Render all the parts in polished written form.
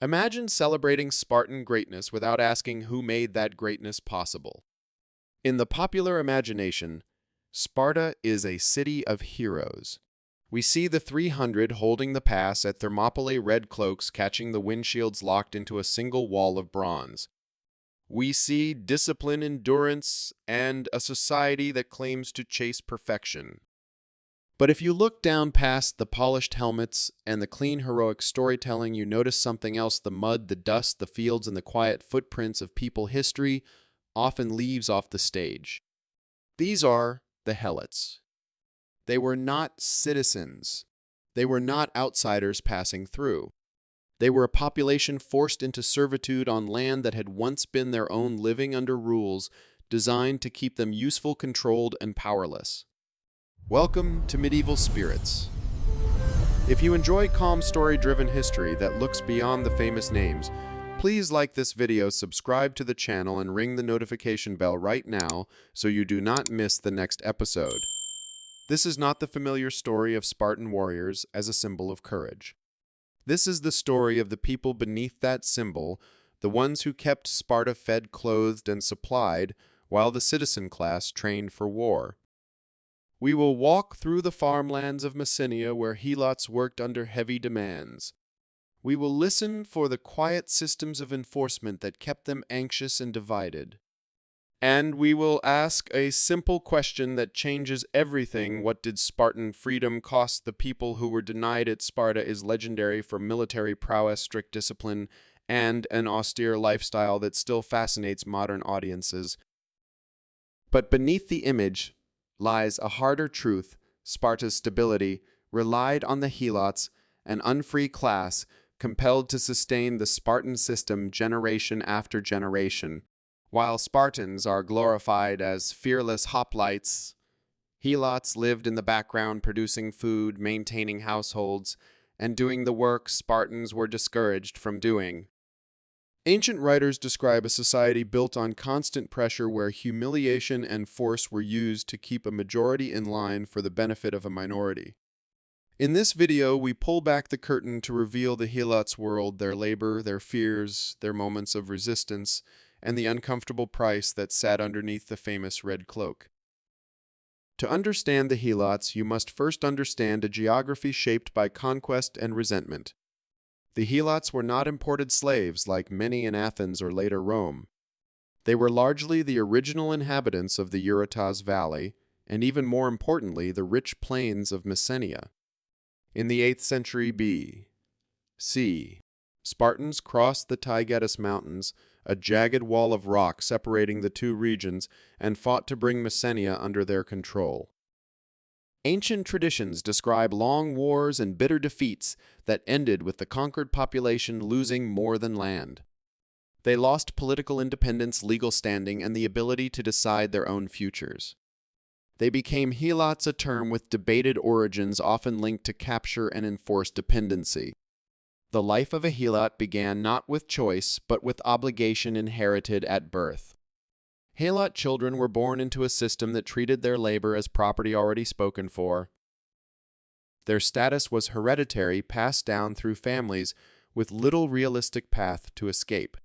Imagine celebrating Spartan greatness without asking who made that greatness possible. In the popular imagination, Sparta is a city of heroes. We see the 300 holding the pass at Thermopylae, red cloaks catching the windshields locked into a single wall of bronze. We see discipline, endurance, and a society that claims to chase perfection. But if you look down past the polished helmets and the clean heroic storytelling, you notice something else: the mud, the dust, the fields, and the quiet footprints of people history often leaves off the stage. These are the helots. They were not citizens. They were not outsiders passing through. They were a population forced into servitude on land that had once been their own, living under rules designed to keep them useful, controlled, and powerless. Welcome to Medieval Spirits. If you enjoy calm, story-driven history that looks beyond the famous names, please like this video, subscribe to the channel, and ring the notification bell right now so you do not miss the next episode. This is not the familiar story of Spartan warriors as a symbol of courage. This is the story of the people beneath that symbol, the ones who kept Sparta fed, clothed, and supplied, while the citizen class trained for war. We will walk through the farmlands of Messenia where helots worked under heavy demands. We will listen for the quiet systems of enforcement that kept them anxious and divided. And we will ask a simple question that changes everything: what did Spartan freedom cost the people who were denied it? Sparta is legendary for military prowess, strict discipline, and an austere lifestyle that still fascinates modern audiences. But beneath the image lies a harder truth. Sparta's stability relied on the helots, an unfree class compelled to sustain the Spartan system generation after generation. While Spartans are glorified as fearless hoplites, helots lived in the background, producing food, maintaining households, and doing the work Spartans were discouraged from doing. Ancient writers describe a society built on constant pressure where humiliation and force were used to keep a majority in line for the benefit of a minority. In this video, we pull back the curtain to reveal the helots' world, their labor, their fears, their moments of resistance, and the uncomfortable price that sat underneath the famous red cloak. To understand the helots, you must first understand a geography shaped by conquest and resentment. The helots were not imported slaves like many in Athens or later Rome. They were largely the original inhabitants of the Eurotas Valley, and even more importantly, the rich plains of Messenia. In the 8th century B.C., Spartans crossed the Taygetus Mountains, a jagged wall of rock separating the two regions, and fought to bring Messenia under their control. Ancient traditions describe long wars and bitter defeats that ended with the conquered population losing more than land. They lost political independence, legal standing, and the ability to decide their own futures. They became helots, a term with debated origins often linked to capture and enforced dependency. The life of a helot began not with choice, but with obligation inherited at birth. Helot children were born into a system that treated their labor as property already spoken for. Their status was hereditary, passed down through families, with little realistic path to escape.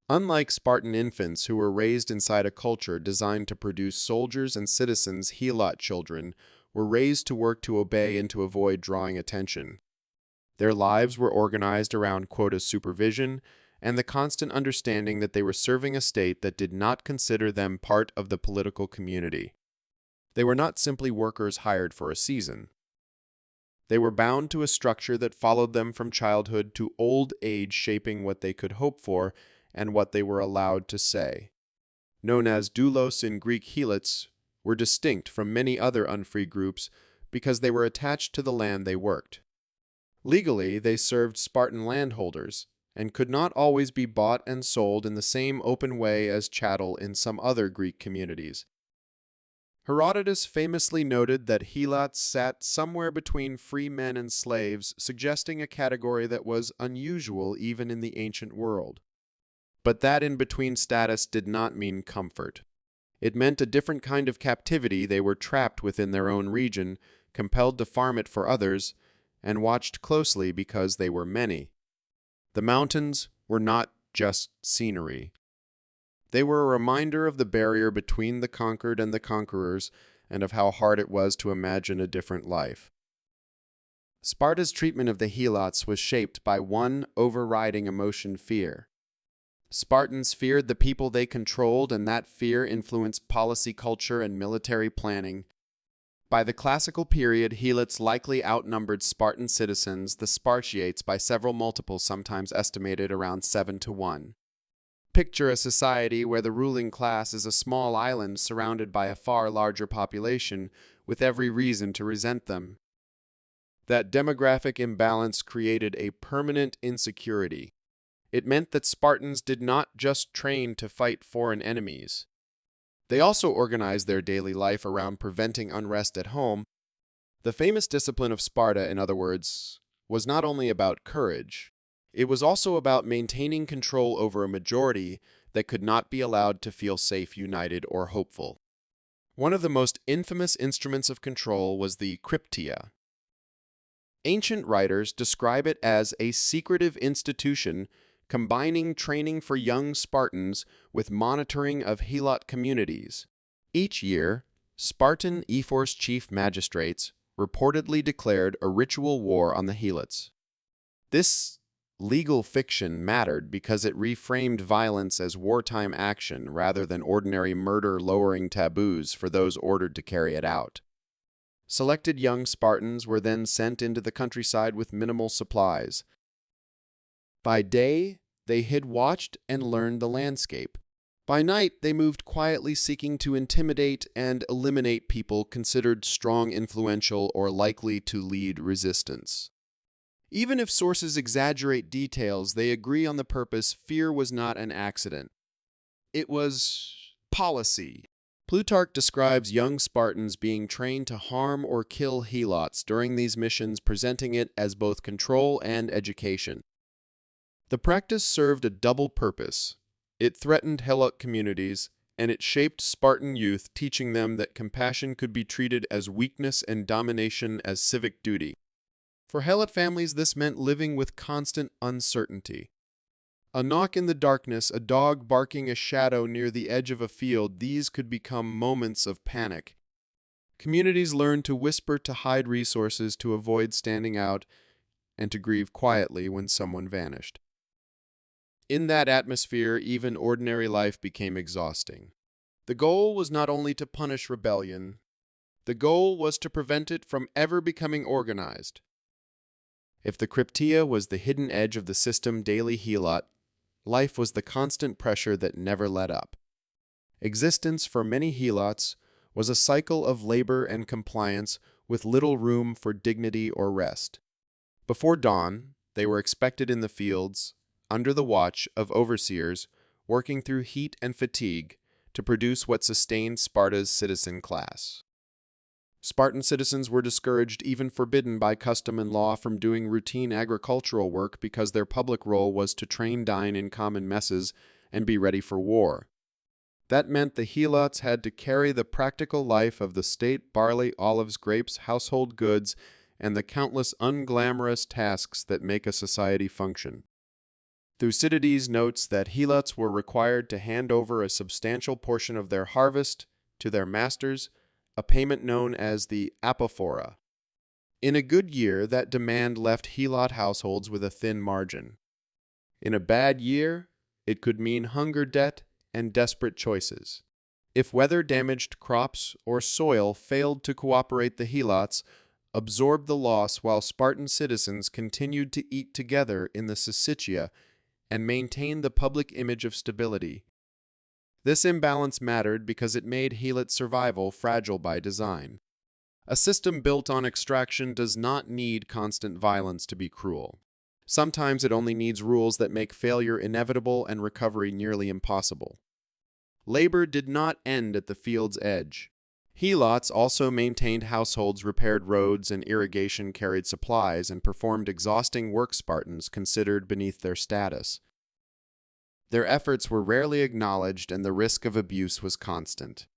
Unlike Spartan infants who were raised inside a culture designed to produce soldiers and citizens, helot children were raised to work, to obey, and to avoid drawing attention. Their lives were organized around quota supervision and the constant understanding that they were serving a state that did not consider them part of the political community. They were not simply workers hired for a season. They were bound to a structure that followed them from childhood to old age, shaping what they could hope for and what they were allowed to say. Known as doulos in Greek, helots were distinct from many other unfree groups because they were attached to the land they worked. Legally, they served Spartan landholders and could not always be bought and sold in the same open way as chattel in some other Greek communities. Herodotus famously noted that helots sat somewhere between free men and slaves, suggesting a category that was unusual even in the ancient world. But that in-between status did not mean comfort. It meant a different kind of captivity. They were trapped within their own region, compelled to farm it for others, and watched closely because they were many. The mountains were not just scenery. They were a reminder of the barrier between the conquered and the conquerors, and of how hard it was to imagine a different life. Sparta's treatment of the helots was shaped by one overriding emotion: fear. Spartans feared the people they controlled, and that fear influenced policy, culture, and military planning. By the classical period, helots likely outnumbered Spartan citizens, the Spartiates, by several multiples, sometimes estimated around 7-1. Picture a society where the ruling class is a small island surrounded by a far larger population, with every reason to resent them. That demographic imbalance created a permanent insecurity. It meant that Spartans did not just train to fight foreign enemies. They also organized their daily life around preventing unrest at home. The famous discipline of Sparta, in other words, was not only about courage, it was also about maintaining control over a majority that could not be allowed to feel safe, united, or hopeful. One of the most infamous instruments of control was the cryptia. Ancient writers describe it as a secretive institution combining training for young Spartans with monitoring of helot communities. Each year, Spartan ephors chief magistrates reportedly declared a ritual war on the helots. This legal fiction mattered because it reframed violence as wartime action rather than ordinary murder, lowering taboos for those ordered to carry it out. Selected young Spartans were then sent into the countryside with minimal supplies. By day, they hid, watched, and learned the landscape. By night, they moved quietly, seeking to intimidate and eliminate people considered strong, influential, or likely to lead resistance. Even if sources exaggerate details, they agree on the purpose. Fear was not an accident. It was policy. Plutarch describes young Spartans being trained to harm or kill helots during these missions, presenting it as both control and education. The practice served a double purpose. It threatened helot communities, and it shaped Spartan youth, teaching them that compassion could be treated as weakness and domination as civic duty. For helot families, this meant living with constant uncertainty. A knock in the darkness, a dog barking a shadow near the edge of a field, these could become moments of panic. Communities learned to whisper, to hide resources, to avoid standing out, and to grieve quietly when someone vanished. In that atmosphere, even ordinary life became exhausting. The goal was not only to punish rebellion, the goal was to prevent it from ever becoming organized. If the cryptia was the hidden edge of the system, daily helot, life was the constant pressure that never let up. Existence for many helots was a cycle of labor and compliance with little room for dignity or rest. Before dawn, they were expected in the fields, under the watch of overseers, working through heat and fatigue to produce what sustained Sparta's citizen class. Spartan citizens were discouraged, even forbidden by custom and law, from doing routine agricultural work because their public role was to train, dine in common messes, and be ready for war. That meant the helots had to carry the practical life of the state: barley, olives, grapes, household goods, and the countless unglamorous tasks that make a society function. Thucydides notes that helots were required to hand over a substantial portion of their harvest to their masters, a payment known as the apophora. In a good year, that demand left helot households with a thin margin. In a bad year, it could mean hunger, debt, and desperate choices. If weather damaged crops or soil failed to cooperate, the helots absorbed the loss while Spartan citizens continued to eat together in the syssitia and maintain the public image of stability. This imbalance mattered because it made helot survival fragile by design. A system built on extraction does not need constant violence to be cruel. Sometimes it only needs rules that make failure inevitable and recovery nearly impossible. Labor did not end at the field's edge. Helots also maintained households, repaired roads and irrigation, carried supplies, and performed exhausting work Spartans considered beneath their status. Their efforts were rarely acknowledged, and the risk of abuse was constant.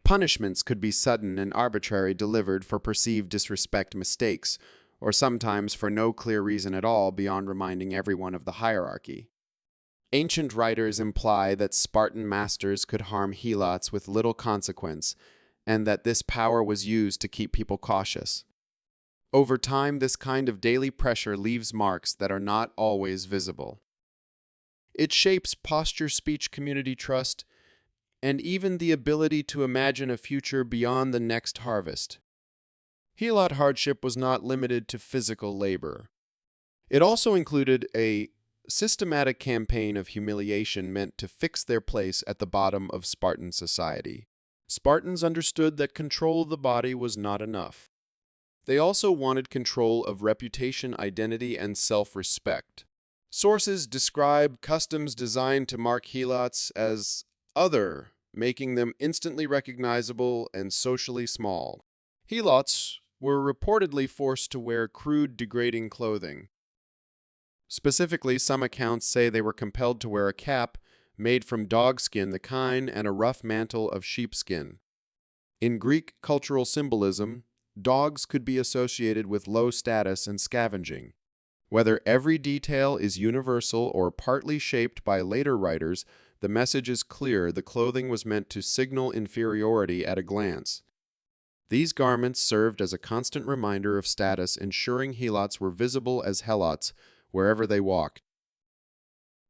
Punishments could be sudden and arbitrary, delivered for perceived disrespect, mistakes, or sometimes for no clear reason at all beyond reminding everyone of the hierarchy. Ancient writers imply that Spartan masters could harm helots with little consequence, and that this power was used to keep people cautious. Over time, this kind of daily pressure leaves marks that are not always visible. It shapes posture, speech, community trust, and even the ability to imagine a future beyond the next harvest. Helot hardship was not limited to physical labor. It also included a systematic campaign of humiliation meant to fix their place at the bottom of Spartan society. Spartans understood that control of the body was not enough. They also wanted control of reputation, identity, and self-respect. Sources describe customs designed to mark helots as other, making them instantly recognizable and socially small. Helots were reportedly forced to wear crude, degrading clothing. Specifically, some accounts say they were compelled to wear a cap made from dog skin, the kine, and a rough mantle of sheepskin. In Greek cultural symbolism, dogs could be associated with low status and scavenging. Whether every detail is universal or partly shaped by later writers, the message is clear: the clothing was meant to signal inferiority at a glance. These garments served as a constant reminder of status, ensuring helots were visible as helots wherever they walked.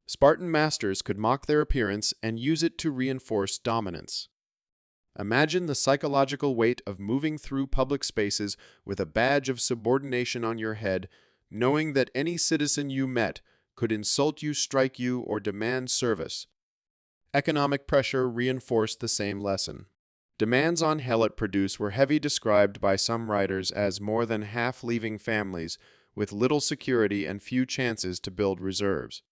Spartan masters could mock their appearance and use it to reinforce dominance. Imagine the psychological weight of moving through public spaces with a badge of subordination on your head, knowing that any citizen you met could insult you, strike you, or demand service. Economic pressure reinforced the same lesson. Demands on helot produce were heavy, described by some writers as more than half leaving families with little security and few chances to build reserves.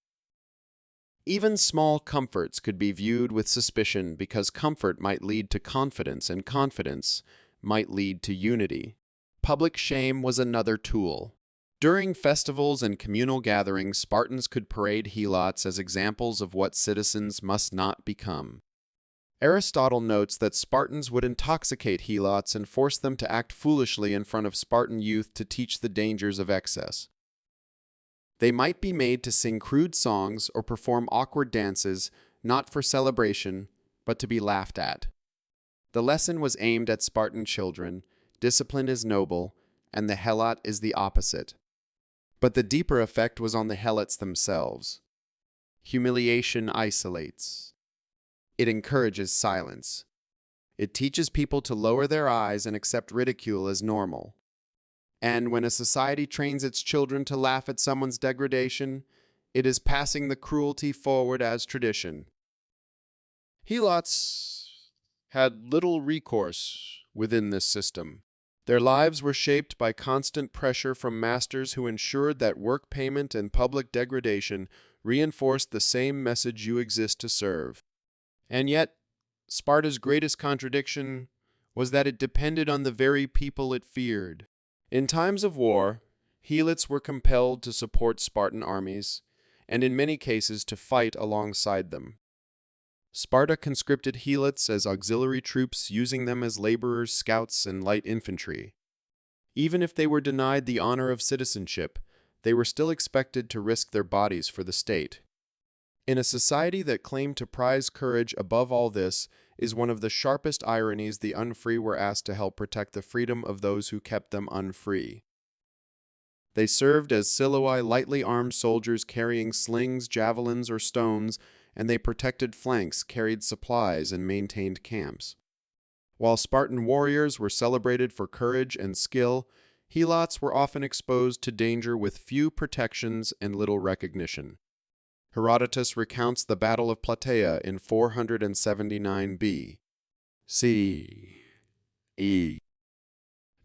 Even small comforts could be viewed with suspicion because comfort might lead to confidence, and confidence might lead to unity. Public shame was another tool. During festivals and communal gatherings, Spartans could parade helots as examples of what citizens must not become. Aristotle notes that Spartans would intoxicate helots and force them to act foolishly in front of Spartan youth to teach the dangers of excess. They might be made to sing crude songs or perform awkward dances, not for celebration, but to be laughed at. The lesson was aimed at Spartan children: discipline is noble, and the helot is the opposite. But the deeper effect was on the helots themselves. Humiliation isolates. It encourages silence. It teaches people to lower their eyes and accept ridicule as normal. And when a society trains its children to laugh at someone's degradation, it is passing the cruelty forward as tradition. Helots had little recourse within this system. Their lives were shaped by constant pressure from masters who ensured that work payment and public degradation reinforced the same message: you exist to serve. And yet, Sparta's greatest contradiction was that it depended on the very people it feared. In times of war, helots were compelled to support Spartan armies, and in many cases to fight alongside them. Sparta conscripted helots as auxiliary troops, using them as laborers, scouts, and light infantry. Even if they were denied the honor of citizenship, they were still expected to risk their bodies for the state. In a society that claimed to prize courage above all, this is one of the sharpest ironies: the unfree were asked to help protect the freedom of those who kept them unfree. They served as siloi, lightly armed soldiers carrying slings, javelins, or stones, and they protected flanks, carried supplies, and maintained camps. While Spartan warriors were celebrated for courage and skill, helots were often exposed to danger with few protections and little recognition. Herodotus recounts the Battle of Plataea in 479 B.C.E.,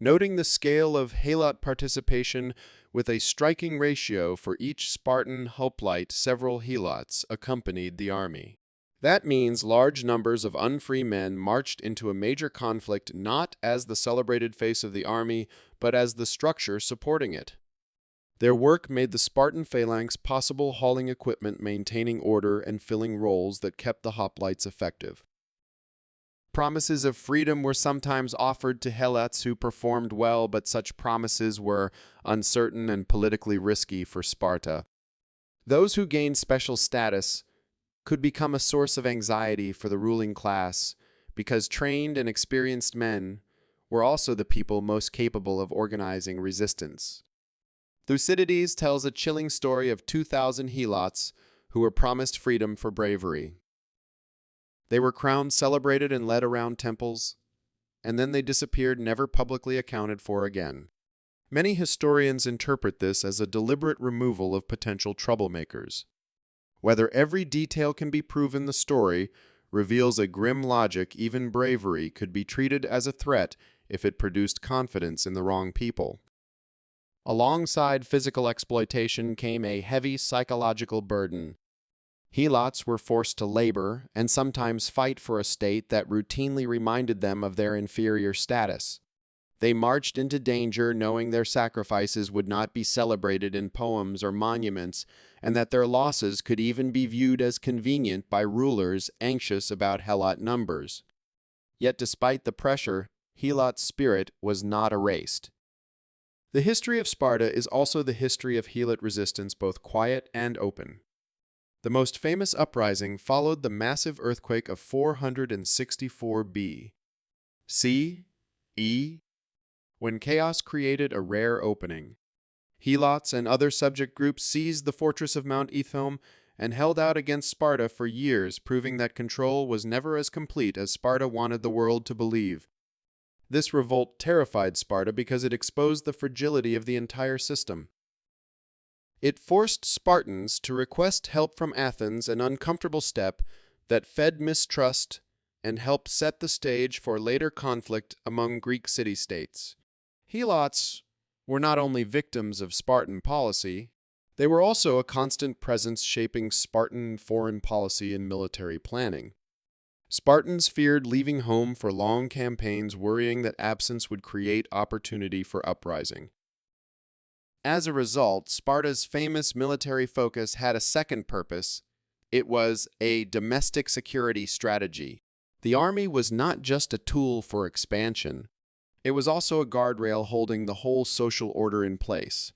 noting the scale of helot participation with a striking ratio: for each Spartan hoplite, several helots accompanied the army. That means large numbers of unfree men marched into a major conflict not as the celebrated face of the army, but as the structure supporting it. Their work made the Spartan phalanx possible, hauling equipment, maintaining order, and filling roles that kept the hoplites effective. Promises of freedom were sometimes offered to helots who performed well, but such promises were uncertain and politically risky for Sparta. Those who gained special status could become a source of anxiety for the ruling class because trained and experienced men were also the people most capable of organizing resistance. Thucydides tells a chilling story of 2,000 helots who were promised freedom for bravery. They were crowned, celebrated, and led around temples, and then they disappeared, never publicly accounted for again. Many historians interpret this as a deliberate removal of potential troublemakers. Whether every detail can be proven, the story reveals a grim logic. Even bravery could be treated as a threat if it produced confidence in the wrong people. Alongside physical exploitation came a heavy psychological burden. Helots were forced to labor and sometimes fight for a state that routinely reminded them of their inferior status. They marched into danger knowing their sacrifices would not be celebrated in poems or monuments, and that their losses could even be viewed as convenient by rulers anxious about helot numbers. Yet despite the pressure, helot spirit was not erased. The history of Sparta is also the history of helot resistance, both quiet and open. The most famous uprising followed the massive earthquake of 464 B.C.E., when chaos created a rare opening. Helots and other subject groups seized the fortress of Mount Ithome and held out against Sparta for years, proving that control was never as complete as Sparta wanted the world to believe. This revolt terrified Sparta because it exposed the fragility of the entire system. It forced Spartans to request help from Athens, an uncomfortable step that fed mistrust and helped set the stage for later conflict among Greek city-states. Helots were not only victims of Spartan policy, they were also a constant presence shaping Spartan foreign policy and military planning. Spartans feared leaving home for long campaigns, worrying that absence would create opportunity for uprising. As a result, Sparta's famous military focus had a second purpose. It was a domestic security strategy. The army was not just a tool for expansion. It was also a guardrail holding the whole social order in place.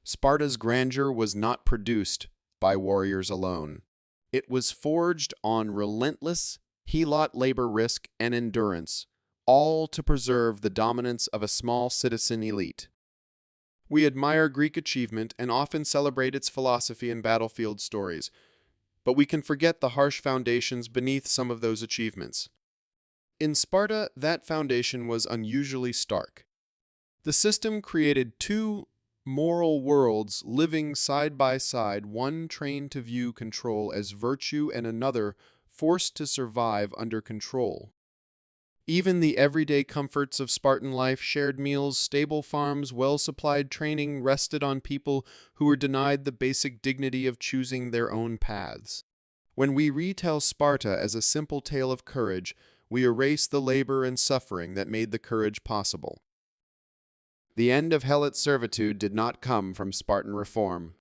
Sparta's grandeur was not produced by warriors alone. It was forged on relentless helot labor, risk, and endurance, all to preserve the dominance of a small citizen elite. We admire Greek achievement and often celebrate its philosophy in battlefield stories, but we can forget the harsh foundations beneath some of those achievements. In Sparta, that foundation was unusually stark. The system created two moral worlds living side by side, one trained to view control as virtue and another forced to survive under control. Even the everyday comforts of Spartan life, shared meals, stable farms, well-supplied training, rested on people who were denied the basic dignity of choosing their own paths. When we retell Sparta as a simple tale of courage, we erase the labor and suffering that made the courage possible. The end of helot servitude did not come from Spartan reform.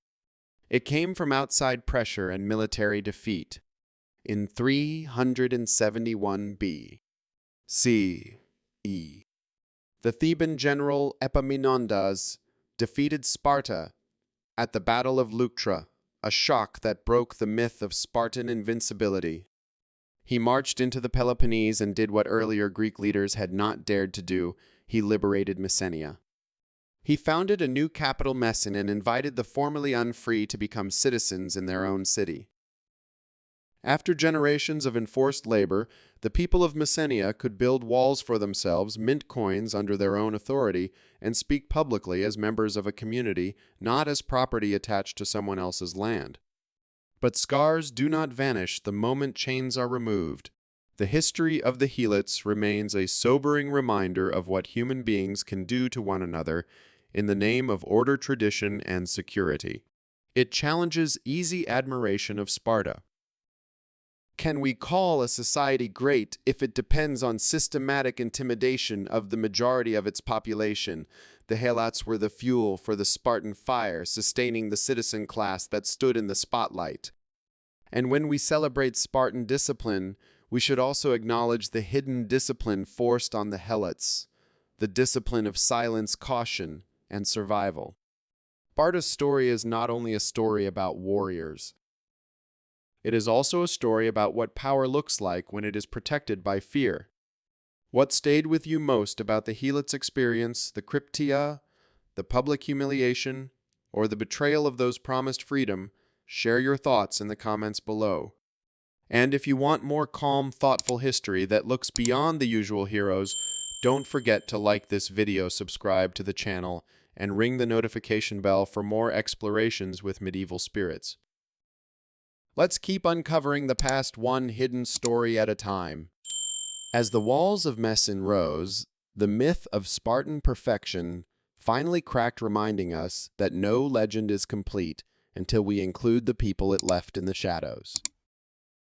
It came from outside pressure and military defeat. In 371 B.C.E., the Theban general Epaminondas defeated Sparta at the Battle of Leuctra, a shock that broke the myth of Spartan invincibility. He marched into the Peloponnese and did what earlier Greek leaders had not dared to do. He liberated Messenia. He founded a new capital, Mesene, and invited the formerly unfree to become citizens in their own city. After generations of enforced labor, the people of Messenia could build walls for themselves, mint coins under their own authority, and speak publicly as members of a community, not as property attached to someone else's land. But scars do not vanish the moment chains are removed. The history of the helots remains a sobering reminder of what human beings can do to one another in the name of order, tradition, and security. It challenges easy admiration of Sparta. Can we call a society great if it depends on systematic intimidation of the majority of its population? The helots were the fuel for the Spartan fire, sustaining the citizen class that stood in the spotlight. And when we celebrate Spartan discipline, we should also acknowledge the hidden discipline forced on the helots, the discipline of silence, caution, and survival. Sparta's story is not only a story about warriors. It is also a story about what power looks like when it is protected by fear. What stayed with you most about the helots' experience, the cryptia, the public humiliation, or the betrayal of those promised freedom? Share your thoughts in the comments below. And if you want more calm, thoughtful history that looks beyond the usual heroes, don't forget to like this video, subscribe to the channel, and ring the notification bell for more explorations with medieval spirits. Let's keep uncovering the past, one hidden story at a time. As the walls of Messin rose, the myth of Spartan perfection finally cracked, reminding us that no legend is complete until we include the people it left in the shadows.